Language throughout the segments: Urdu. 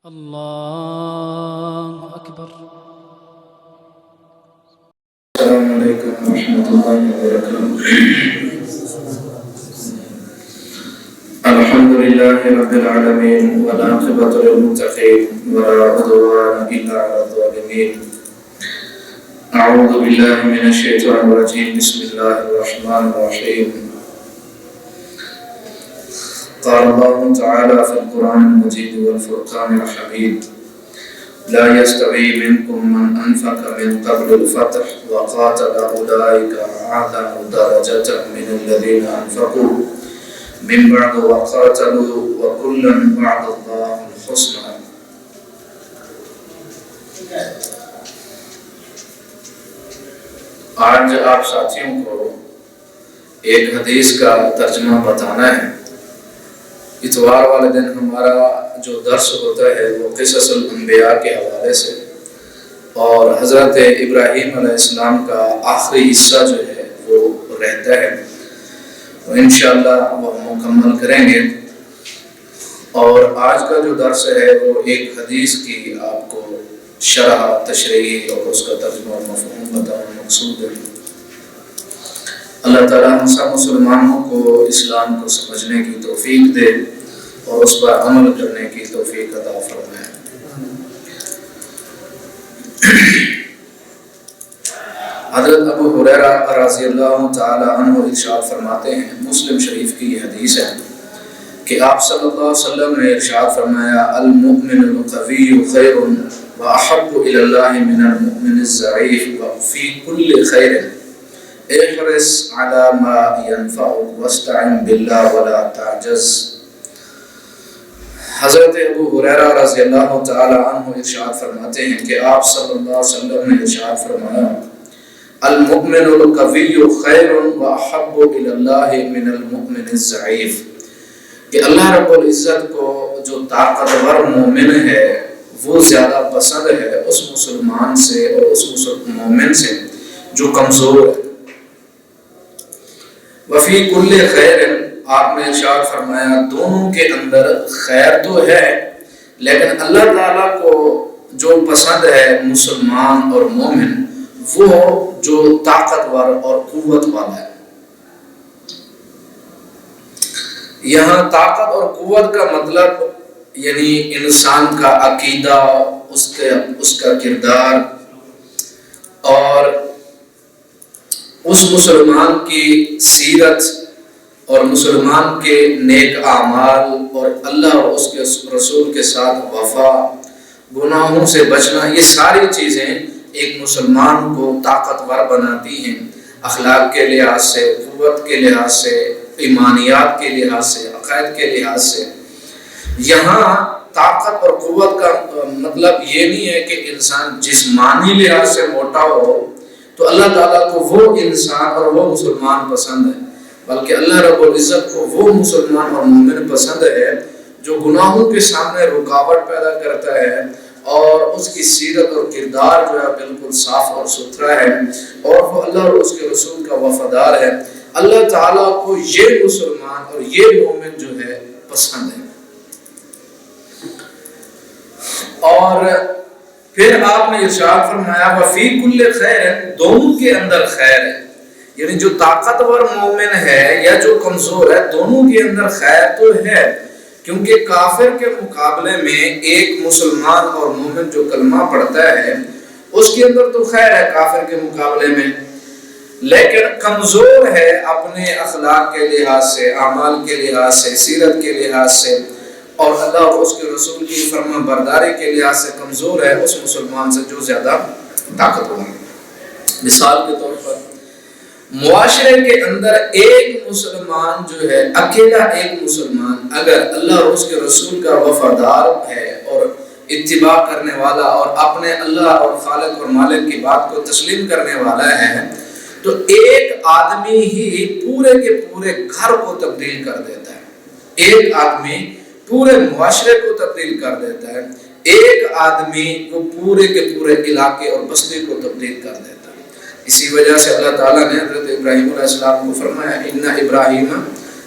الله أكبر. السلام عليكم ورحمة الله وبركاته. الحمد لله رب العالمين والعاقبة للمتقين ولا عدوان إلا على الظالمين. أعوذ بالله من الشيطان الرجيم. بسم الله الرحمن الرحيم. قال الله تعالى في القرآن المجيد والفرقان الحميد: لا يستوي منكم من أنفق من قبل الفتح وقاتل أولئك أعظم درجة من الذين أنفقوا من بعد وقاتلوا وكلا وعد الله الحسنى. آج آپ ساتھیوں کو ایک حدیث کا ترجمہ بتانا ہے. اتوار والے دن ہمارا جو درس ہوتا ہے وہ قصص الانبیاء کے حوالے سے اور حضرت ابراہیم علیہ السلام کا آخری حصہ جو ہے وہ رہتا ہے، تو انشاءاللہ وہ مکمل کریں گے. اور آج کا جو درس ہے وہ ایک حدیث کی آپ کو شرح، تشریح اور اس کا ترجمہ اور مفہوم بتانا مقصود ہے. اللہ تعالیٰ ہم سب مسلمانوں کو اسلام کو سمجھنے کی توفیق دے اور اس پر عمل کرنے کی توفیق عطا فرمائے. حضرت ابو ہریرہ رضی اللہ تعالی عنہ ارشاد فرماتے ہیں، مسلم شریف کی یہ حدیث ہے کہ آپ صلی اللہ علیہ وسلم نے ارشاد فرمایا: المؤمن القوی خیر واحب الی اللہ من المؤمن الضعیف وفی کل خیر احرص علی ما ینفعک واستعن باللہ ولا تعجز. حضرت ابو ہریرہ رضی اللہ تعالی عنہ ارشاد فرماتے ہیں کہ آپ صلی اللہ علیہ وسلم نے ارشاد فرمایا: المؤمن القوی خیر واحب الی اللہ من المؤمن الضعیف، کہ اللہ رب العزت کو جو طاقتور مومن ہے وہ زیادہ پسند ہے اس مسلمان سے اور اس مومن سے جو کمزور ہے. وفی کل خیر، آپ نے ارشاد فرمایا دونوں کے اندر خیر تو ہے، لیکن اللہ تعالیٰ کو جو پسند ہے مسلمان اور مومن وہ جو طاقتور اور قوت والا ہے. یہاں طاقت اور قوت کا مطلب یعنی انسان کا عقیدہ، اس کا کردار اور اس مسلمان کی سیرت اور مسلمان کے نیک اعمال اور اللہ اور اس کے رسول کے ساتھ وفا، گناہوں سے بچنا، یہ ساری چیزیں ایک مسلمان کو طاقتور بناتی ہیں، اخلاق کے لحاظ سے، قوت کے لحاظ سے، ایمانیات کے لحاظ سے، عقائد کے لحاظ سے. یہاں طاقت اور قوت کا مطلب یہ نہیں ہے کہ انسان جسمانی لحاظ سے موٹا ہو تو اللہ تعالیٰ کو وہ انسان اور وہ مسلمان پسند ہے، بلکہ اللہ رب العزت کو وہ مسلمان اور مومن پسند ہے جو گناہوں کے سامنے رکاوٹ پیدا کرتا ہے اور اس کی سیرت اور کردار جو ہے بالکل صاف اور ستھرا ہے اور وہ اللہ اور اس کے رسول کا وفادار ہے. اللہ تعالیٰ کو یہ مسلمان اور یہ مومن جو ہے پسند ہے. اور پھر آپ نے ارشاد فرمایا وفی کل خیر، دونوں کے اندر خیر ہے، یعنی جو طاقتور مومن ہے یا جو کمزور ہے دونوں کے اندر خیر تو ہے، کیونکہ کافر کے مقابلے میں ایک مسلمان اور مومن جو کلمہ پڑھتا ہے اس کے اندر تو خیر ہے کافر کے مقابلے میں، لیکن کمزور ہے اپنے اخلاق کے لحاظ سے، اعمال کے لحاظ سے، سیرت کے لحاظ سے اور اللہ اور اس کے رسول کی فرما برداری کے لحاظ سے کمزور ہے اس مسلمان سے جو زیادہ طاقتور ہے. مثال کے طور پر معاشرے کے اندر ایک مسلمان جو ہے، اکیلا ایک مسلمان اگر اللہ اور اس کے رسول کا وفادار ہے اور اتباع کرنے والا اور اپنے اللہ اور خالق اور مالک کی بات کو تسلیم کرنے والا ہے تو ایک آدمی ہی پورے کے پورے گھر کو تبدیل کر دیتا ہے، ایک آدمی پورے معاشرے کو تبدیل کر دیتا ہے، ایک آدمی کو پورے کے پورے علاقے اور بستی کو تبدیل کر دیتا ہے. اسی وجہ سے اللہ تعالیٰ نے حضرت ابراہیم علیہ السلام کو فرمایا ان ابراہیم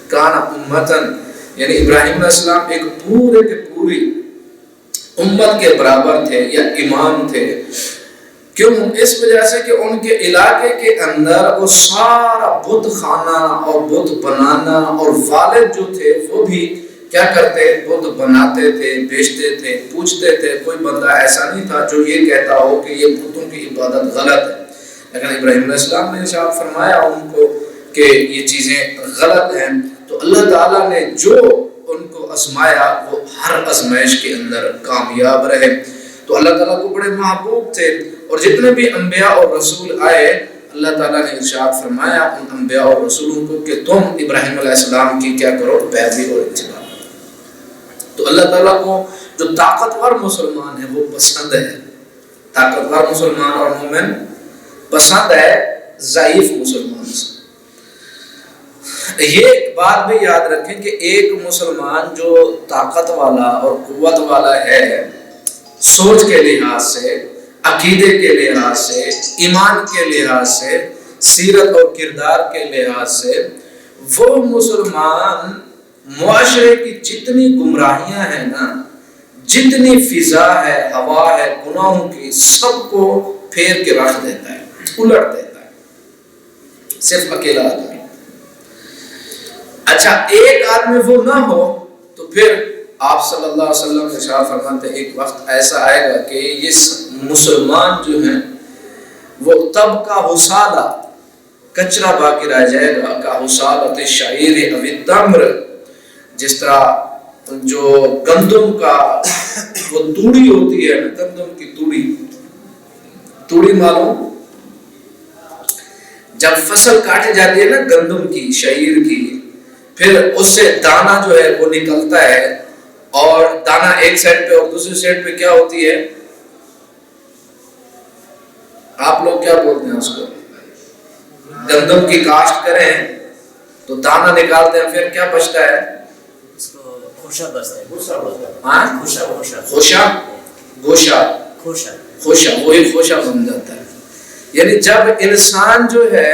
کان امتن، یعنی ابراہیم علیہ السلام ایک پورے کے پوری امت کے برابر تھے یا امام تھے. کیوں؟ اس وجہ سے کہ ان کے علاقے کے اندر وہ سارا بت خانہ اور بت بنانا، اور والد جو تھے وہ بھی کیا کرتے، بت بناتے تھے، بیچتے تھے، پوچھتے تھے. کوئی بندہ ایسا نہیں تھا جو یہ کہتا ہو کہ یہ بتوں کی عبادت غلط ہے. لیکن ابراہیم علیہ السلام نے ارشاد فرمایا ان کو کہ یہ چیزیں غلط ہیں. تو اللہ تعالیٰ نے جو ان کو آزمایا وہ ہر آزمائش کے اندر کامیاب رہے. تو اللہ تعالیٰ کو بڑے محبوب تھے، اور جتنے بھی انبیاء اور رسول آئے اللہ تعالیٰ نے ارشاد فرمایا ان انبیاء اور رسولوں کو کہ تم ابراہیم علیہ السلام کی کیا کرو، پیروی اور اتباع. تو اللہ تعالیٰ کو جو طاقتور مسلمان ہے وہ پسند ہے، طاقتور مسلمان اور مومن پسند ہے ضعیف مسلمان سے. یہ بات بھی یاد رکھیں کہ ایک مسلمان جو طاقت والا اور قوت والا ہے سوچ کے لحاظ سے، عقیدے کے لحاظ سے، ایمان کے لحاظ سے، سیرت اور کردار کے لحاظ سے، وہ مسلمان معاشرے کی جتنی گمراہیاں ہیں نا، جتنی فضا ہے، ہوا ہے گناہوں کی، سب کو پھیر کے رکھ دیتا ہے، الٹ دیتا ہے. صرف اکیلا آدمی. اچھا ایک آدمی وہ نہ ہو تو پھر آپ صلی اللہ علیہ وسلم ارشاد فرماتے ہیں ایک وقت ایسا آئے گا کہ یہ مسلمان جو ہیں وہ تب کا حسالہ، کچرا باقی رہ جائے گا، کا حسالت شعیر او التمر، جس طرح جو گندم کا وہ توڑی ہوتی ہے، گندم کی توڑی معلوم، جب فصل کاٹی جاتی ہے نا گندم کی، شعیر کی، پھر اس سے دانہ جو ہے وہ نکلتا ہے، اور دانہ ایک سائڈ پہ اور دوسری سائڈ پہ کیا ہوتی ہے، آپ لوگ کیا بولتے ہیں اس کو، گندم کی کاشت کریں تو دانہ نکالتے ہیں، پھر کیا بچتا ہے، خوشہ وہی خوشہ بن جاتا ہے. یعنی جب انسان جو ہے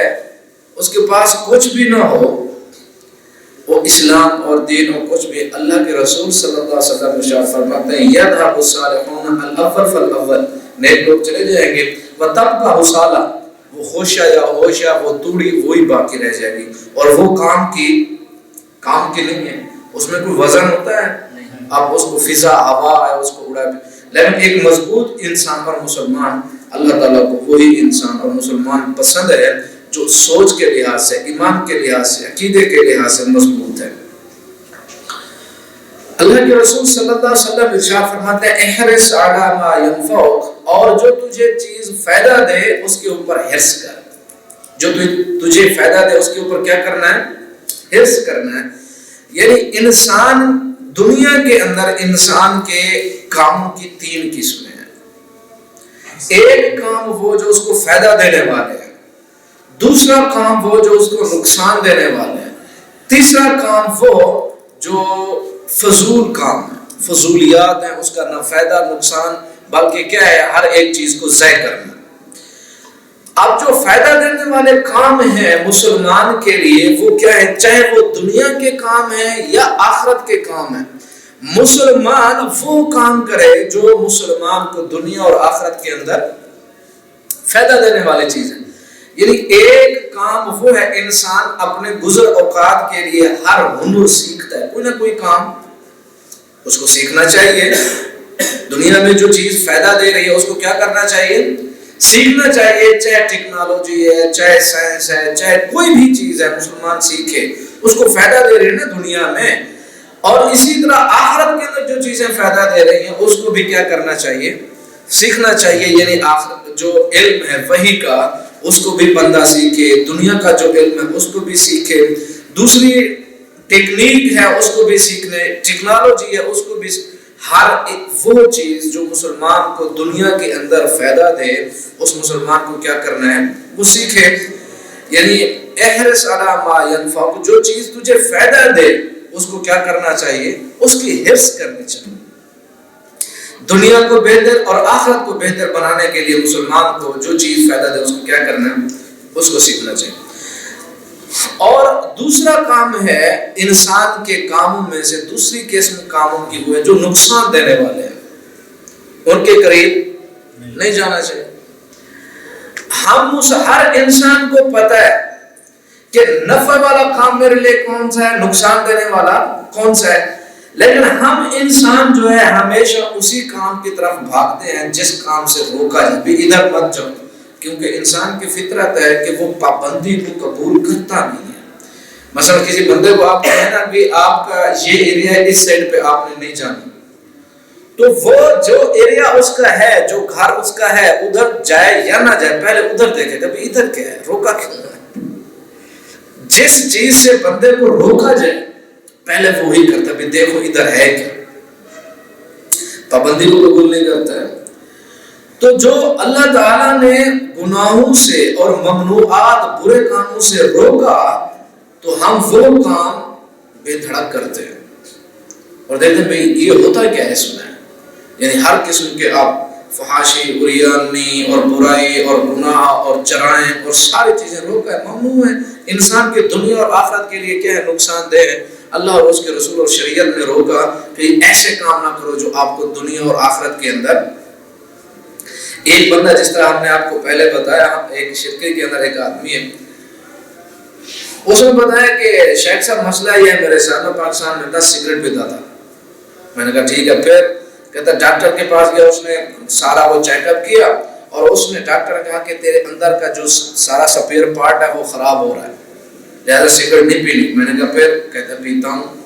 اس کے پاس کچھ بھی نہ ہو، وہ اسلام اور دین اور کچھ بھی، اللہ کے رسول صلی اللہ علیہ وسلم ارشاد فرماتے ہیں یذهب الصالحون الاول فالاول، نیک لوگ چلے جائیں گے، وتبقى حصالہ، وہ خوشہ یا ہوشہ وہ توڑی وہی باقی رہ جائے گی، اور وہ کام کی نہیں ہے، اس میں کوئی وزن ہوتا ہے، اب اس کو فضا ہوا ہے اس کو اڑا بھی. لیکن ایک مضبوط انسان اور مسلمان، اللہ تعالیٰ کو وہی انسان اور مسلمان پسند ہے جو سوچ کے لحاظ سے، ایمان کے لحاظ سے، عقیدے کے لحاظ سے مضبوط ہے. اللہ کے رسول صلی اللہ علیہ وسلم ارشاد فرماتے ہیں احرص علی ما ينفعک، اور جو تجھے چیز فائدہ دے اس کے اوپر حرص کر. جو تجھے فائدہ دے اس کے اوپر کیا کرنا ہے، حرص کرنا ہے. یعنی انسان دنیا کے اندر انسان کے کاموں کی 3 قسمیں ہیں. ایک کام وہ جو اس کو فائدہ دینے والے ہیں، دوسرا کام وہ جو اس کو نقصان دینے والے ہیں، تیسرا کام وہ جو فضول کام ہے، فضولیات ہیں، اس کا نہ فائدہ نقصان بلکہ کیا ہے، ہر ایک چیز کو ضائع کرنا. اب جو فائدہ دینے والے کام ہیں مسلمان کے لیے وہ کیا ہے، چاہے وہ دنیا کے کام ہیں یا آخرت کے کام ہیں، مسلمان وہ کام کرے جو مسلمان کو دنیا اور آخرت کے اندر فائدہ دینے والی چیز ہے. یعنی ایک کام وہ ہے انسان اپنے گزر اوقات کے لیے ہر ہنر سیکھتا ہے، کوئی نہ کوئی کام اس کو سیکھنا چاہیے. دنیا میں جو چیز فائدہ دے رہی ہے اس کو کیا کرنا چاہیے، سیکھنا چاہیے. چاہے ٹیکنالوجی ہے، چاہے سائنس ہے، چاہے کوئی بھی چیز ہے مسلمان سیکھے، اس کو فائدہ دے رہی ہے نا دنیا میں. اور اسی طرح آخرت کے اندر جو چیزیں فائدہ دے رہی ہیں اس کو بھی کیا کرنا چاہیے، سیکھنا چاہیے. یعنی آخرت جو علم ہے وحی کا اس کو بھی بندہ سیکھے، دنیا کا جو علم ہے اس کو بھی سیکھے، دوسری ٹیکنیک ہے اس کو بھی سیکھنے، ٹیکنالوجی ہے اس کو بھی، ہر وہ چیز جو مسلمان کو دنیا کے اندر فائدہ دے اس مسلمان کو کیا کرنا ہے، وہ سیکھے. یعنی احرص علی ما ينفعک، جو چیز تجھے فائدہ دے اس کو کیا کرنا چاہیے، اس کی حرص کرنی چاہیے. دنیا کو بہتر اور آخرت کو بہتر بنانے کے لیے مسلمان کو جو چیز فائدہ دے اس کو کیا کرنا ہے، اس کو سیکھنا چاہیے. اور دوسرا کام ہے انسان کے کاموں میں سے دوسری قسم کاموں کی وہ ہے جو نقصان دینے والے ہیں. ان کے قریب نہیں جانا چاہیے. ہم ہر انسان کو پتہ ہے کہ نفع والا کام میرے لیے کون سا ہے, نقصان دینے والا کون سا ہے, لیکن ہم انسان جو ہے ہمیشہ اسی کام کی طرف بھاگتے ہیں جس کام سے روکا جائے, بھی ادھر مت جاؤ, کیونکہ انسان کی فطرت ہے کہ وہ پابندی کو قبول کرتا نہیں ہے. مثلا کسی بندے کو آپ کہیں نا بھی آپ کا یہ ایریا ہے, اس سائڈ پہ آپ نے نہیں جانا, تو وہ جو ایریا اس کا ہے, جو گھر اس کا ہے, ادھر جائے یا نہ جائے پہلے ادھر دیکھے گا بھی ادھر کیا ہے, روکا کیوں ہے. جس چیز سے بندے کو روکا جائے پہلے وہی کرتا ہے, دیکھو ادھر ہے کیا, پابندی کو قبول نہیں کرتا ہے. تو جو اللہ تعالیٰ نے گناہوں سے اور ممنوعات برے کاموں سے روکا تو ہم وہ کام بے دھڑک کرتے ہیں اور دیکھتے ہیں بھئی یہ ہوتا کیا ہے اس میں, یعنی ہر قسم کے آپ فحاشی, عریانی اور برائی اور گناہ اور جرائم اور ساری چیزیں روکا ہے, ممنوع ہے. انسان کی دنیا اور آخرت کے لیے کیا ہے, نقصان دہ ہے. اللہ اور اس کے رسول اور شریعت نے روکا کہ ایسے کام نہ کرو جو آپ کو دنیا اور آخرت کے اندر. ایک بندہ جس طرح ہم نے آپ کو پہلے بتایا, ایک شرکے کے اندر ایک آدمی ہے, اس نے بتایا کہ شیخ صاحب مسئلہ یہ ہے میرے ساتھ, میں پاکستان میں 10 سگریٹ پیتا تھا. میں نے کہا ٹھیک ہے. پھر کہتا ڈاکٹر کے پاس گیا, اس نے سارا وہ چیک اپ کیا اور اس نے ڈاکٹر نے کہا کہ تیرے اندر کا جو سارا سپیئر پارٹ ہے وہ خراب ہو رہا ہے, لہذا سگریٹ نہیں پینی. میں نے کہا پھر, کہتا پیتا ہوں.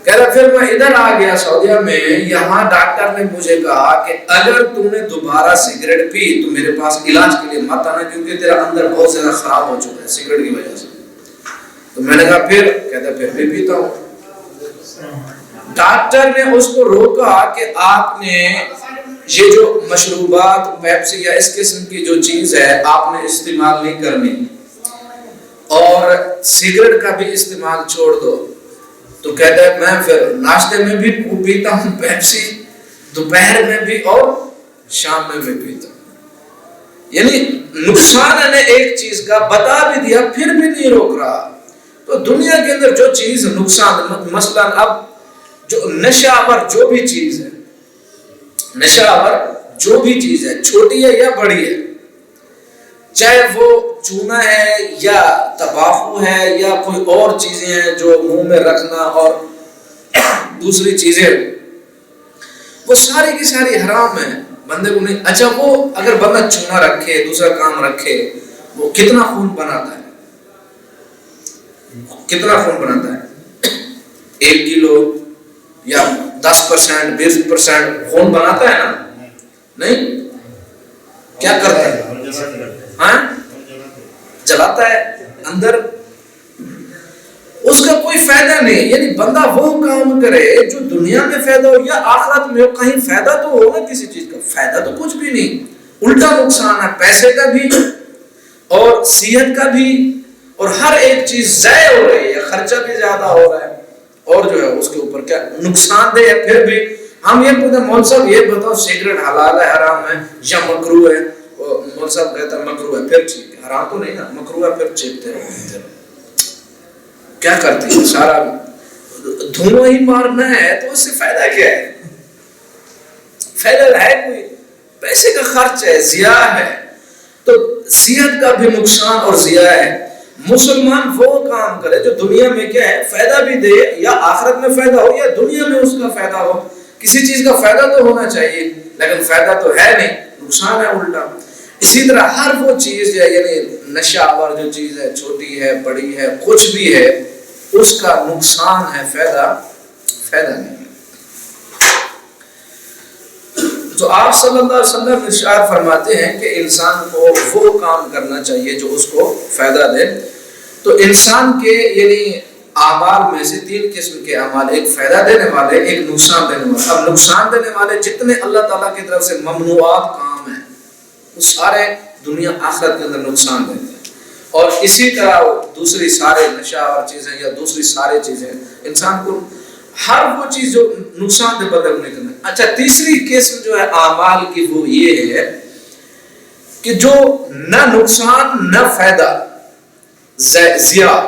کہتا پھر میں ادھر آ گیا سعودیہ میں, یہاں ڈاکٹر نے مجھے کہا کہ اگر تو نے دوبارہ سگریٹ پی تو میرے پاس علاج کے لیے مت آنا, کیونکہ تیرا اندر بہت زیادہ خراب ہو چکا ہے سگریٹ کی وجہ سے. تو میں نے کہا پھر, کہتا پھر بھی پیتا ہوں. ڈاکٹر نے اس کو روکا کہ آپ نے یہ جو مشروبات پیپسی یا اس قسم کی جو چیز ہے آپ نے استعمال نہیں کرنی, اور سگریٹ کا بھی استعمال چھوڑ دو. تو کہتا ہے میں پھر ناشتے میں بھی پیتا ہوں پیپسی, دوپہر میں بھی اور شام میں بھی پیتا ہوں. یعنی نقصان نے ایک چیز کا بتا بھی دیا پھر بھی نہیں روک رہا. تو دنیا کے اندر جو چیز نقصان, مثلا اب جو نشہ آور جو بھی چیز ہے, نشہ آور جو بھی چیز ہے, چھوٹی ہے یا بڑی ہے, چاہے وہ چونا ہے یا تمباکو ہے یا کوئی اور چیزیں ہیں جو منہ میں رکھنا اور دوسری چیزیں, وہ ساری کی ساری حرام ہے, بندے کو نہیں. اچھا وہ اگر بندہ چونا رکھے, دوسرا کام رکھے, وہ کتنا خون بناتا ہے, کتنا خون بناتا ہے, 1 کلو یا 10%, 20% خون بناتا ہے نا, نہیں, کیا کرتا ہے, ہاں جلاتا ہے اندر, اس کا کوئی فائدہ نہیں. یعنی بندہ وہ کام کرے جو دنیا میں فائدہ ہو یا آخرت میں ہو, کہیں فائدہ تو ہوگا کسی چیز کا, فائدہ تو کچھ بھی نہیں, الٹا نقصان ہے, پیسے کا بھی اور صحت کا بھی, اور ہر ایک چیز ضائع ہو رہی ہے, خرچہ بھی زیادہ ہو رہا ہے, اور جو ہے اس کے اوپر کیا نقصان دہ ہے. پھر بھی ہم یہ پوچھتے ہیں مول صاحب یہ بتاؤ سگریٹ حلال ہے حرام ہے یا مکروہ ہے, مول صاحب کہتا ہے مکروہ ہے, پھر ٹھیک ہے, حرام تو نہیں نا, مکروہ ہے, پھر چیختے رہتے ہیں. کیا کرتی ہے, سارا دھواں ہی مارنا ہے, تو اس سے فائدہ کیا ہے, فائدہ ہے کوئی, پیسے کا خرچ ہے, ضیاع ہے. تو صحت کا بھی نقصان اور ضیاع ہے. مسلمان وہ کام کرے جو دنیا میں کیا ہے فائدہ بھی دے, یا آخرت میں فائدہ ہو یا دنیا میں اس کا فائدہ ہو. کسی چیز کا فائدہ تو ہونا چاہیے, لیکن فائدہ تو ہے نہیں, نقصان ہے الٹا. اسی طرح ہر وہ چیز ہے, یعنی نشہ آور جو چیز ہے, چھوٹی ہے بڑی ہے کچھ بھی ہے, اس کا نقصان ہے, فائدہ نہیں. تو آپ صلی اللہ علیہ وسلم ارشاد فرماتے ہیں کہ انسان کو وہ کام کرنا چاہیے جو اس کو فائدہ دے. تو انسان کے یعنی اعمال میں سے 3 قسم کے اعمال, ایک فائدہ دینے والے, ایک نقصان دینے والے. اب نقصان دینے والے جتنے اللہ تعالیٰ کی طرف سے ممنوعات کام ہیں وہ سارے دنیا آخرت کے اندر نقصان دیتے ہیں, اور اسی طرح دوسری سارے نشہ اور چیزیں یا دوسری سارے چیزیں انسان کو ہر وہ چیز جو نقصان دے بدل نہیں کرنا. اچھا تیسری قسم جو ہے اعمال کی وہ یہ ہے کہ جو نہ نقصان نہ فائدہ, ضیاء.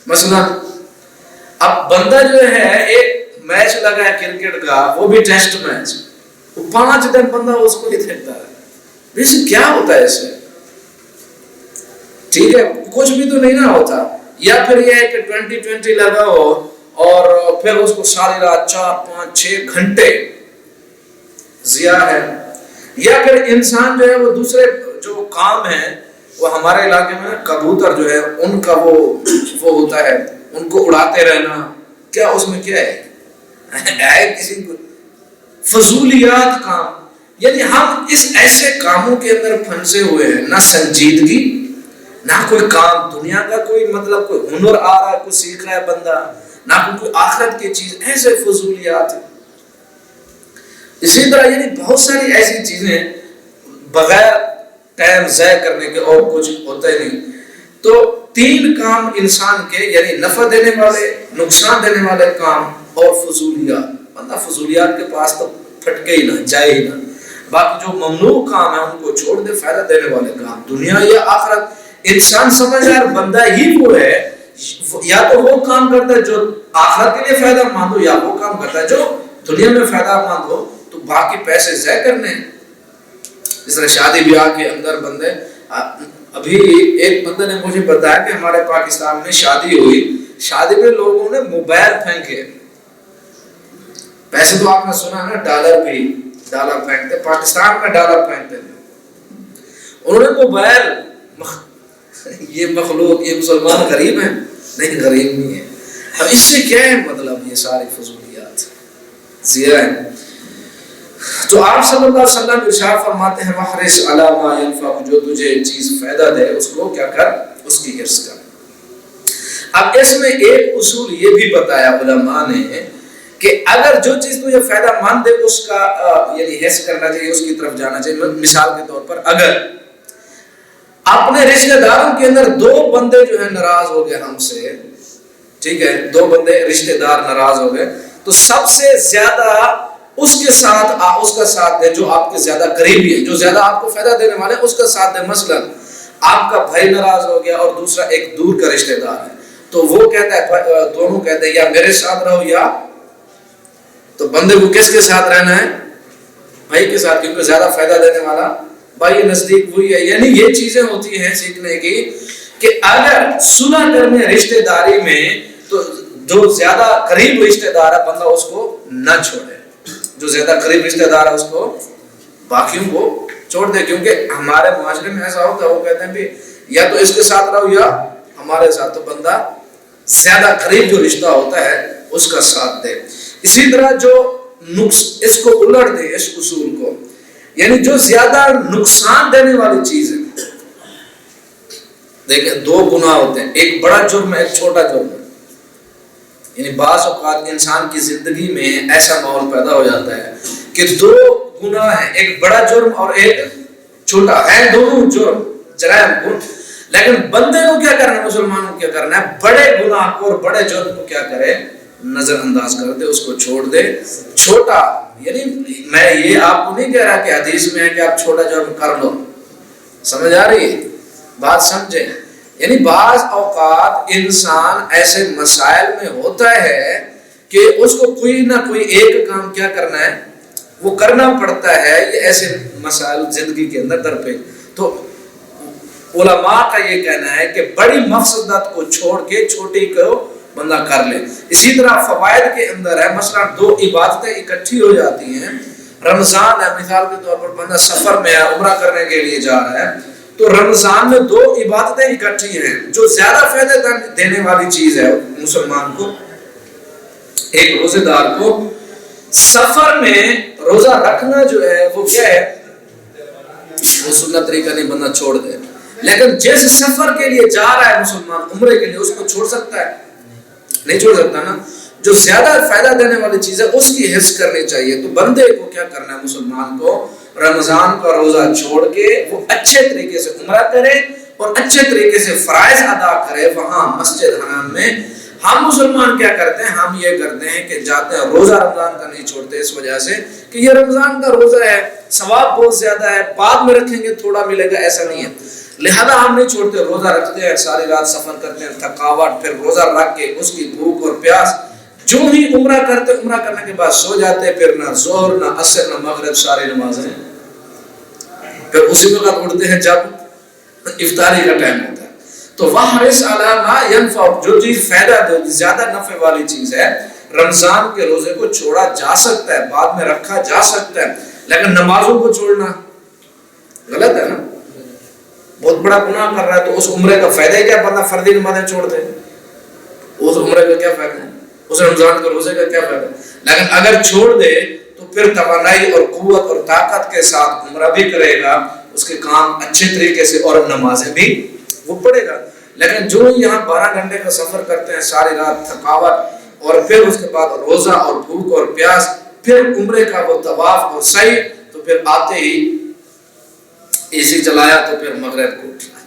مثلا اب بندہ جو ہے ایک میچ لگا ہے کرکٹ کا, وہ بھی ٹیسٹ میچ, وہ 5 دن بندہ اس کو نہیں دیکھتا ہے. ویسے کیا ہوتا ہے اس سے؟ ٹھیک ہے کچھ بھی تو نہیں نہ ہوتا. یا پھر یہ ہے کہ 2020 لگا ہو اور پھر اس کو ساری رات 4 5 6 گھنٹے ضیاء ہے. یا پھر انسان جو ہے وہ دوسرے جو کام ہیں, وہ ہمارے علاقے میں کبوتر جو ہے ان کا وہ ہوتا ہے, ان کو اڑاتے رہنا. کیا اس میں کیا ہے کسی کو فضولیات کام. یعنی ہم اس ایسے کاموں کے اندر پھنسے ہوئے ہیں, نہ سنجیدگی, نہ کوئی کام دنیا کا, کوئی مطلب کوئی ہنر آ رہا ہے, کوئی سیکھ رہا ہے بندہ, نہ کوئی آخرت کی چیز, ایسے فضولیات. اسی طرح یعنی بہت ساری ایسی چیزیں بغیر ٹائم ضائع کرنے کے اور کچھ ہوتا ہی نہیں. تو 3 کام انسان کے, یعنی نفع دینے والے, نقصان دینے والے کام اور فضولیات. بندہ فضولیات کے پاس تو پھٹکے ہی نہ جائے ہی نہ. باقی جو ممنوع کام ہے ان کو چھوڑ دے, فائدہ دینے والے کام دنیا یا آخرت. انسان سمجھ یار بندہ ہی وہ ہے, یا تو وہ کام کرتا ہے جو آخرت کے لیے فائدہ مند ہو, یا وہ کام کرتا ہے جو دنیا میں فائدہ مند ہو. تو باقی پیسے ضائع کرنے. جس طرح شادی بیاہ کے اندر بندے, ابھی ایک بندے نے مجھے بتایا کہ ہمارے پاکستان میں شادی ہوئی, شادی میں لوگوں نے موبائل پھینکے. پیسے تو آپ نے سنا نا, ڈالر پھینکتے, پاکستان میں ڈالر پھینکتے. انہوں نے موبائل, یہ مخلوق, یہ مسلمان غریب ہیں؟ نہیں غریب نہیں ہے. اب اس سے کیا ہے مطلب؟ یہ ساری فضولیات ضیاء ہیں. تو آپ صلی اللہ علیہ وسلم ارشاد فرماتے ہیں وحرص علی ما ينفعک, جو تجھے چیز فائدہ دے اس کو کیا کر, اس کی حرص کر. اب اس میں ایک اصول یہ بھی بتایا علماء نے کہ اگر جو چیز تجھے فائدہ مند ہے اس کا یعنی حرص کرنا چاہیے, اس کی طرف جانا چاہیے. مثال کے طور پر اگر اپنے رشتہ داروں کے اندر 2 بندے جو ہیں ناراض ہو گئے ہم سے, ٹھیک ہے, 2 بندے رشتہ دار ناراض ہو گئے, تو سب سے زیادہ اس کے ساتھ اس کا ساتھ دے جو آپ کے زیادہ قریبی ہے, جو زیادہ آپ کو فائدہ دینے والے, اس کا ساتھ دے. مثلا آپ کا بھائی ناراض ہو گیا اور دوسرا ایک دور کا رشتہ دار ہے, تو وہ کہتا ہے, دونوں کہتے ہیں یا میرے ساتھ رہو یا, تو بندے کو کس کے ساتھ رہنا ہے؟ بھائی کے ساتھ, کیونکہ زیادہ فائدہ دینے والا بھائی نزدیک وہی ہے. یعنی یہ چیزیں ہوتی ہیں سیکھنے کی کہ اگر صلح کرنے رشتہ داری میں تو جو زیادہ قریب رشتہ دار ہے بندہ اس کو نہ چھوڑے, جو زیادہ قریب رشتہ دار ہے اس کو, باقیوں کو چھوڑ دے. کیونکہ ہمارے معاشرے میں ایسا ہوتا ہے, وہ کہتے ہیں بھی یا تو اس کے ساتھ رہو یا ہمارے ساتھ, تو بندہ زیادہ قریب جو رشتہ ہوتا ہے اس کا ساتھ دے. اسی طرح جو اس کو الٹ دے, اس اصول کو, یعنی جو زیادہ نقصان دینے والی چیز ہے. دیکھیں 2 گناہ ہوتے ہیں, ایک بڑا جرم ہے, ایک چھوٹا جرم ہے. یعنی بعض اوقات انسان کی زندگی میں ایسا ماحول پیدا ہو جاتا ہے کہ 2 گناہ ہیں, ایک بڑا جرم اور ایک چھوٹا ہے, دونوں جرم جرائم گن, لیکن بندے کو کیا کرنا ہے, مسلمانوں کو کیا کرنا ہے, بڑے گناہ کو اور بڑے جرم کو کیا کرے, نظر انداز کر دے, اس کو چھوڑ دے. چھوٹا یعنی میں یہ آپ کو نہیں کہہ رہا کہ حدیث میں ہے کہ آپ چھوٹا جرم کر لو, سمجھ آ رہی ہے بات, سمجھیں. یعنی بعض اوقات انسان ایسے مسائل میں ہوتا ہے کہ اس کو کوئی نہ کوئی ایک کام کیا کرنا ہے, وہ کرنا پڑتا ہے. یہ ایسے مسائل زندگی کے اندر درپیش. تو علماء کا یہ کہنا ہے کہ بڑی مقصدات کو چھوڑ کے چھوٹی کو بندہ کر لے. اسی طرح فوائد کے اندر ہے, مثلا 2 عبادتیں اکٹھی ہو جاتی ہیں. رمضان ہے, مثال کے طور پر بندہ سفر میں ہے, عمرہ کرنے کے لیے جا رہا ہے, تو رمضان میں 2 عبادتیں اکٹھی ہیں. جو زیادہ فائدہ دینے والی چیز ہے مسلمان کو, ایک روزے دار کو, سفر میں روزہ رکھنا جو ہے وہ کیا ہے, وہ سنت طریقہ نہیں, بندہ چھوڑ دے. لیکن جیسے سفر کے لیے جا رہا ہے مسلمان عمرے کے لیے, اس کو چھوڑ سکتا ہے؟ نہیں چھوڑ سکتا نا. جو زیادہ فائدہ دینے والی چیز ہے اس کی حفظ کرنی چاہیے. تو بندے کو کیا کرنا ہے, مسلمان کو رمضان کا روزہ چھوڑ کے وہ اچھے طریقے سے عمرہ کرے اور اچھے طریقے سے فرائض ادا کرے. وہاں مسجد حرام میں ہم مسلمان کیا کرتے ہیں, ہم یہ کرتے ہیں کہ جاتے ہیں, روزہ رمضان کا نہیں چھوڑتے اس وجہ سے کہ یہ رمضان کا روزہ ہے, ثواب بہت زیادہ ہے, بعد میں رکھیں گے تھوڑا ملے گا, ایسا نہیں ہے. لہذا ہم نہیں چھوڑتے, روزہ رکھتے ہیں, ساری رات سفر کرتے ہیں, تھکاوٹ, پھر روزہ رکھ کے اس کی بھوک اور پیاس جو ہی عمرہ کرتے عمرہ کرنے کے بعد سو جاتے, پھر نہ ظہر نہ عصر نہ مغرب ساری نمازیں, پھر اسی وقت اٹھتے ہیں جب افطاری کا ٹائم ہوتا ہے. تو وَحْرِصْ عَلَىٰ مَا يَنْفَعُ, جو چیز فائدہ دے, زیادہ نفع والی چیز ہے. رمضان کے روزے کو چھوڑا جا سکتا ہے, بعد میں رکھا جا سکتا ہے, لیکن نمازوں کو چھوڑنا غلط ہے نا, بہت بڑا گناہ کر رہا ہے. تو اس عمرے کا فائدہ ہی کیا, بندہ فردی نمازیں چھوڑ دے, اس عمرے کا کیا فائدہ ہے, اس رمضان کے روزے کا کیا فائدہ ہے. لیکن اگر چھوڑ دے تو پھر توانائی اور قوت اور طاقت کے ساتھ عمرہ بھی کرے گا, اس کے کام اچھے طریقے سے, اور نمازیں بھی وہ پڑھے گا. لیکن جو یہاں 12 گھنٹے کا سفر کرتے ہیں, ساری رات تھکاوٹ, اور پھر اس کے بعد روزہ اور بھوک اور پیاس, پھر عمرے کا وہ طواف اور سعی, تو پھر آتے ہی اے سی چلایا تو پھر مغرب کو اٹھنا,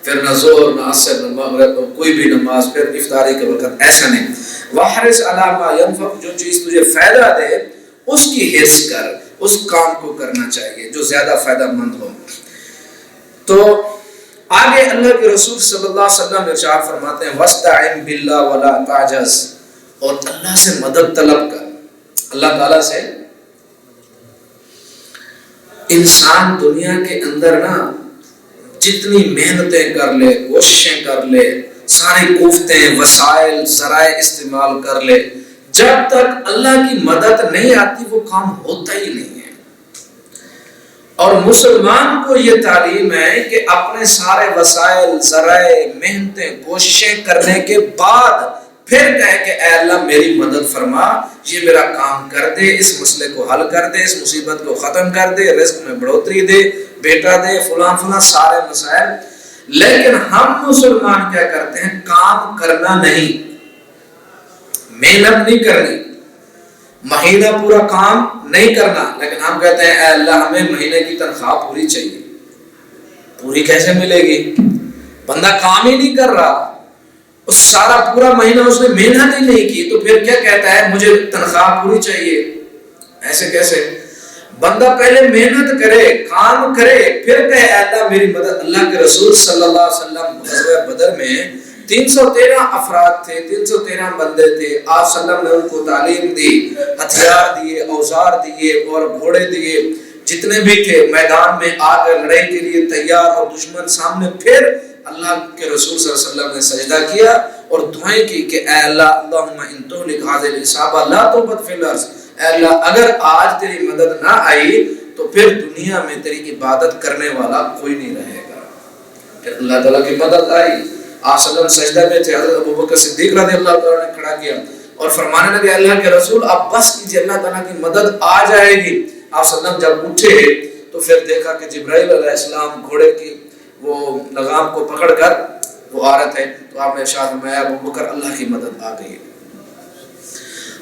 پھر نہ ظہر نہ عصر نہ مغرب کوئی بھی نماز, پھر افطاری کے وقت. ایسا نہیں. وَحْرِصْ عَلَىٰ مَا يَنْفَعُ, جو چیز تجھے فائدہ دے اس کی حرص کر, اس کام کو کرنا چاہیے جو زیادہ فائدہ مند ہو. تو آگے اللہ کے رسول صلی اللہ علیہ وسلم ارشاد فرماتے ہیں وَاسْتَعِنْ بِاللَّهِ وَلَا تَعْجَزْ, اور اللہ سے مدد طلب کر, اللہ تعالیٰ سے. انسان دنیا کے اندر نا جتنی محنتیں کر لے, کوششیں کر لے, ساری کوفتیں وسائل ذرائع استعمال کر لے, جب تک اللہ کی مدد نہیں آتی وہ کام ہوتا ہی نہیں ہے. اور مسلمان کو یہ تعلیم ہے کہ اپنے سارے وسائل ذرائع محنتیں کوششیں کرنے کے بعد پھر کہے کہ اے اللہ میری مدد فرما, یہ میرا کام کر دے, اس مسئلے کو حل کر دے, اس مصیبت کو ختم کر دے, رزق میں بڑھوتری دے, بیٹا دے, فلاں فلاں سارے مسائل. لیکن ہم مسلمان کیا کرتے ہیں, کام کرنا نہیں, محنت نہیں کرنی, مہینہ پورا کام نہیں کرنا, لیکن ہم کہتے ہیں اے اللہ ہمیں مہینے کی تنخواہ پوری چاہیے. پوری کیسے ملے گی, بندہ کام ہی نہیں کر رہا, اس سارا پورا مہینہ اس نے محنت ہی نہیں کی, تو پھر کیا کہتا ہے مجھے تنخواہ پوری چاہیے. ایسے کیسے, بندہ پہلے محنت کرے, کام کرے, پھر کہے اے اللہ میری مدد. اللہ کے رسول صلی اللہ علیہ وسلم غزوہ بدر میں 313 افراد تھے, 313 بندے تھے. آپ صلی اللہ علیہ وسلم نے ان کو تعلیم دی, ہتھیار دیے, اوزار دیے اور گھوڑے دیے, جتنے بھی تھے میدان میں آ کر لڑائی کے لیے تیار, اور دشمن سامنے. پھر اللہ کے رسول صلی اللہ علیہ وسلم نے سجدہ کیا اور دعائیں کی کہ اے اللہ اللہم ان تہلک هذه العصابہ لا تغفر فی الارض, اے اللہ اگر آج تیری مدد نہ آئی تو پھر دنیا میں تیری عبادت کرنے والا کوئی نہیں رہے گا. پھر اللہ تعالیٰ کی مدد آئی. آپ صلی اللہ علیہ وسلم سجدہ میں تھے, حضرت ابوبکر صدیق رضی اللہ تعالیٰ نے کھڑا کیا اور فرمانے لگے اللہ کے رسول آپ بس کیجئے, اللہ تعالیٰ کی مدد آ جائے گی. آپ صلی اللہ علیہ وسلم جب اٹھے تو پھر دیکھا کہ جبرائیل علیہ السلام گھوڑے کی وہ لگام کو پکڑ کر وہ آ رہے تھے. تو آپ نے ارشاد فرمایا ابوبکر اللہ کی مدد آ گئی.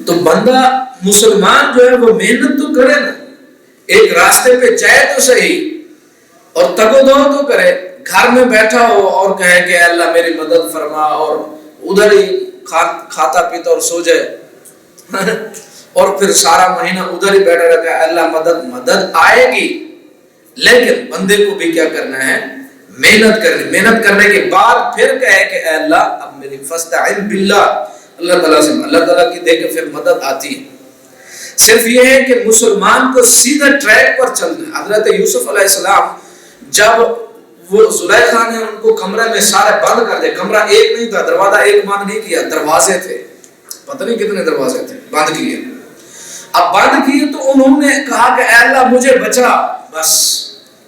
تو بندہ مسلمان جو ہے وہ محنت تو کرے نا, ایک راستے پہ جائے تو صحیح, اور تگو دو تو کرے. گھر میں بیٹھا ہو اور کہے کہ اللہ میری مدد فرما, اور ادھر ہی کھاتا پیتا اور سو جائے اور پھر سارا مہینہ ادھر ہی بیٹھا رہتا ہے. اللہ مدد آئے گی, لیکن بندے کو بھی کیا کرنا ہے, محنت کرنی. محنت کرنے کے بعد پھر کہے کہ اے اللہ اب میری فاستعن باللہ, اللہ تعالیٰ سے, اللہ تعالیٰ کی دے کے پھر مدد آتی ہے. صرف یہ ہے کہ مسلمان کو سیدھا ٹریک پر چلنا ہے. حضرت یوسف علیہ السلام جب وہ زلیخا نے ان کو کمرے میں سارے بند کر دے, کمرہ ایک نہیں تھا, دروازہ ایک بند نہیں کیا, دروازے تھے, پتہ نہیں کتنے دروازے تھے, بند کیے. اب بند کیے تو انہوں نے کہا کہ اے اللہ مجھے بچا بس.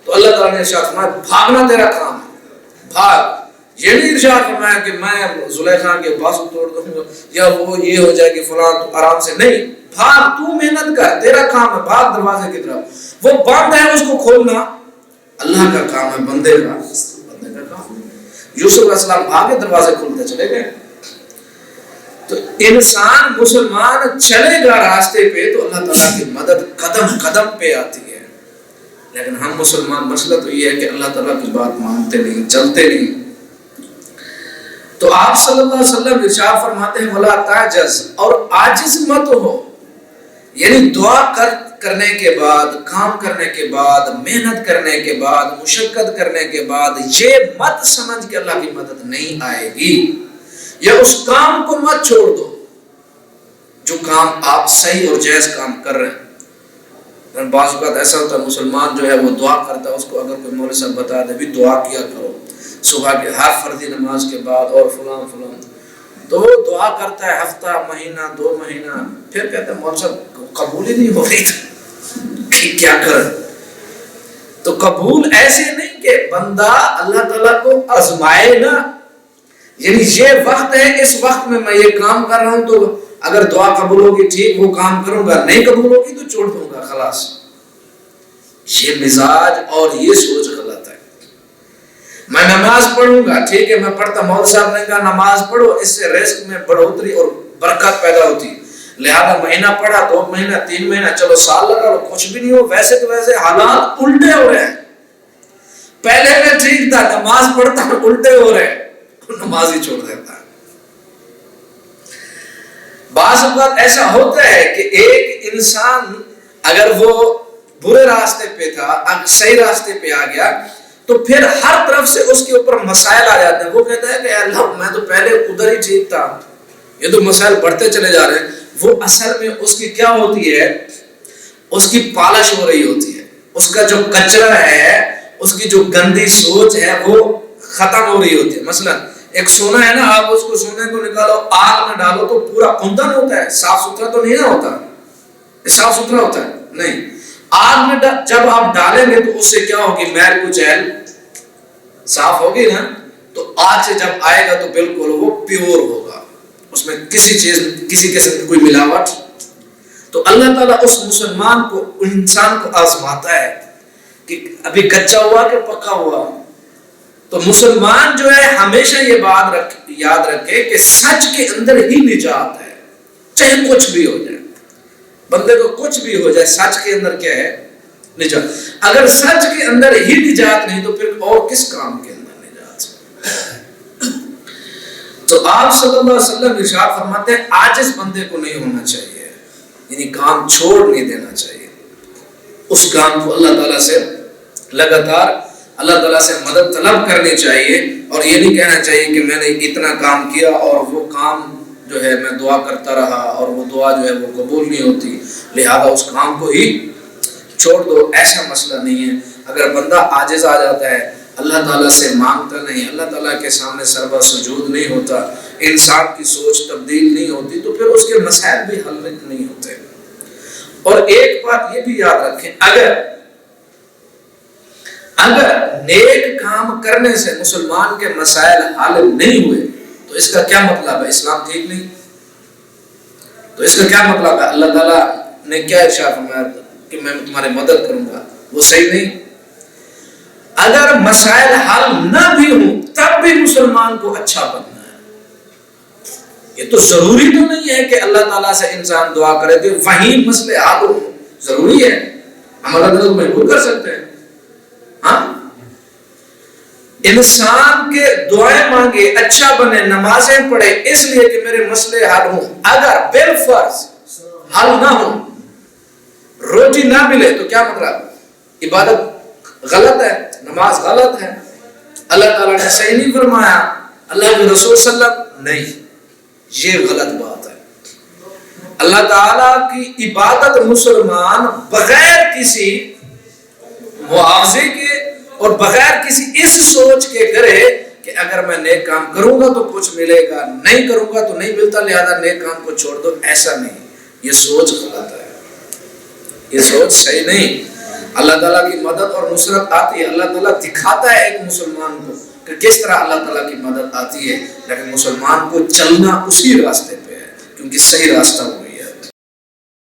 تو اللہ تعالیٰ نے ارشاد فرمایا بھاگنا تیرا کام ہے, بھاگ. یہ نہیں ارشاد فرمایا کہ میں زلیخا کے بازو توڑ دوں گا یا وہ یہ ہو جائے کہ فلاں تو آرام سے, نہیں, بھاگ, تو محنت کر, تیرا کام ہے, بھاگ دروازے کی طرف. وہ بند ہے اس کو کھولنا اللہ کا کام ہے, بندے کا کام. یوسف علیہ السلام بھاگے, دروازے کھولتے چلے گئے. تو انسان مسلمان چلے گا راستے پہ تو اللہ تعالیٰ کی مدد قدم قدم پہ آتی ہے. لیکن ہم مسلمان مسئلہ تو یہ ہے کہ اللہ تعالیٰ کی بات مانتے نہیں, چلتے نہیں. تو آپ صلی اللہ علیہ وسلم ارشاد فرماتے ہیں ولا تعجز, اور عاجز مت ہو. یعنی دعا کرنے کے بعد, کام کرنے کے بعد, محنت کرنے کے بعد, مشقت کرنے کے بعد یہ مت سمجھ کہ اللہ کی مدد نہیں آئے گی, یا اس کام کو مت چھوڑ دو. جو کام آپ صحیح اور جائز کام کر رہے ہیں. بعض اوقات ایسا ہوتا ہے مسلمان جو ہے وہ دعا کرتا ہے, اس کو اگر کوئی مولوی صاحب بتا دے بھی دعا کیا کرو صبح کے ہر فرضی نماز کے بعد اور فلاں فلاں, تو وہ دعا کرتا ہے ہفتہ, مہینہ, 2 مہینہ, پھر کہتا ہے مولوی صاحب قبول ہی نہیں ہو رہی کہ کیا کرے. تو قبول ایسے نہیں کہ بندہ اللہ تعالیٰ کو آزمائے نا, یعنی یہ وقت ہے, اس وقت میں یہ کام کر رہا ہوں تو اگر دعا قبول ہوگی ٹھیک وہ کام کروں گا, نہیں قبول ہوگی تو چھوڑ دوں گا خلاص. یہ مزاج اور یہ سوچ غلط ہے. میں نماز پڑھوں گا ٹھیک ہے, میں پڑھتا, مولوی صاحب نے کہا نماز پڑھو اس سے رزق میں بڑھوتری اور برکت پیدا ہوتی ہے, لہذا مہینہ پڑھا, 2 مہینہ, 3 مہینہ, چلو سال لگا لو, کچھ بھی نہیں ہو. ویسے تو ویسے حالات الٹے ہو رہے ہیں. پہلے میں ٹھیک تھا, نماز پڑھتا الٹے ہو رہے ہیں, نماز ہی چھوڑ دیتا ہے. بعض اوقات ایسا ہوتا ہے کہ ایک انسان اگر وہ برے راستے پہ تھا اب صحیح راستے پہ آ گیا تو پھر ہر طرف سے اس کے اوپر مسائل آ جاتے ہیں. وہ کہتا ہے کہ اللہ میں تو پہلے ادھر ہی ٹھیک تھا, یہ تو مسائل بڑھتے چلے جا رہے ہیں. وہ اصل میں اس کی کیا ہوتی ہے, اس کی پالش ہو رہی ہوتی ہے, اس کا جو کچرا ہے, اس کی جو گندی سوچ ہے وہ ختم ہو رہی ہوتی ہے. مثلا ایک سونا ہے نا, آپ اس کو سونے کو نکالو آگ میں ڈالو تو پورا کندن ہوتا ہے, صاف ستھرا تو نہیں نہ ہوتا, صاف ستھرا ہوتا ہے نہیں. آگ میں جب آپ ڈالیں گے تو اس سے کیا ہوگی, میل کچیل صاف ہوگی نا, تو آگ سے جب آئے گا تو بالکل وہ پیور ہوگا, اس میں کسی چیز کسی قسم کی کوئی ملاوٹ. تو اللہ تعالیٰ اس مسلمان کو, انسان کو آزماتا ہے کہ ابھی کچا ہوا کہ پکا ہوا. تو مسلمان جو ہے ہمیشہ یہ بات یاد رکھے کہ سچ کے اندر ہی نجات ہے, چاہے کچھ بھی ہو جائے, بندے کو کچھ بھی ہو جائے, سچ کے اندر کیا ہے نجات. اگر سچ کے اندر ہی نجات نہیں تو پھر اور کس کام کے اندر نجات ہے. تو آپ صلی اللہ علیہ وسلم ارشاد فرماتے ہیں عاجز بندے کو نہیں ہونا چاہیے, یعنی کام چھوڑ نہیں دینا چاہیے, اس کام کو اللہ تعالیٰ سے لگاتار اللہ تعالیٰ سے مدد طلب کرنی چاہیے. اور یہ نہیں کہنا چاہیے کہ میں نے اتنا کام کیا اور وہ کام جو ہے میں دعا کرتا رہا اور وہ دعا جو ہے وہ قبول نہیں ہوتی لہذا اس کام کو ہی چھوڑ دو. ایسا مسئلہ نہیں ہے. اگر بندہ عاجز آ جاتا ہے, اللہ تعالیٰ سے مانگتا نہیں, اللہ تعالیٰ کے سامنے سربا سجود نہیں ہوتا, انسان کی سوچ تبدیل نہیں ہوتی, تو پھر اس کے مسائل بھی حل نہیں ہوتے. اور ایک بات یہ بھی یاد رکھیں, اگر نیک کام کرنے سے مسلمان کے مسائل حل نہیں ہوئے تو اس کا کیا مطلب ہے, اسلام ٹھیک نہیں. تو اس کا کیا مطلب ہے, اللہ تعالیٰ نے کیا ارشاد فرمایا کہ میں تمہاری مدد کروں گا, وہ صحیح نہیں. اگر مسائل حل نہ بھی ہوں تب بھی مسلمان کو اچھا بننا ہے. یہ تو ضروری تو نہیں ہے کہ اللہ تعالیٰ سے انسان دعا کرے تو وہیں مسئلے حل ہوں, ضروری ہے, ہم اللہ تعالیٰ کو مجبور کر سکتے ہیں. ہاں, انسان کے دعائیں مانگے, اچھا بنے, نمازیں پڑھے اس لیے کہ میرے مسئلے حل ہوں. اگر بالفرض حل نہ ہوں, روٹی نہ ملے تو کیا مطلب, عبادت غلط ہے, نماز غلط ہے, اللہ تعالیٰ نے صحیح نہیں فرمایا, اللہ کے رسول صلی اللہ علیہ وسلم نہیں, یہ غلط بات ہے. اللہ تعالیٰ کی عبادت مسلمان بغیر کسی معاوضے کے اور بغیر کسی اس سوچ کے کرے کہ اگر میں نیک کام کروں گا تو کچھ ملے گا, نہیں کروں گا تو نہیں ملتا, لہذا نیک کام کو چھوڑ دو. ایسا نہیں, یہ سوچ غلط ہے, یہ سوچ صحیح نہیں. اللہ تعالیٰ کی مدد اور نصرت آتی ہے, اللہ تعالیٰ دکھاتا ہے ایک مسلمان کو کہ کس طرح اللہ تعالیٰ کی مدد آتی ہے, لیکن مسلمان کو چلنا اسی راستے پہ ہے کیونکہ صحیح راستہ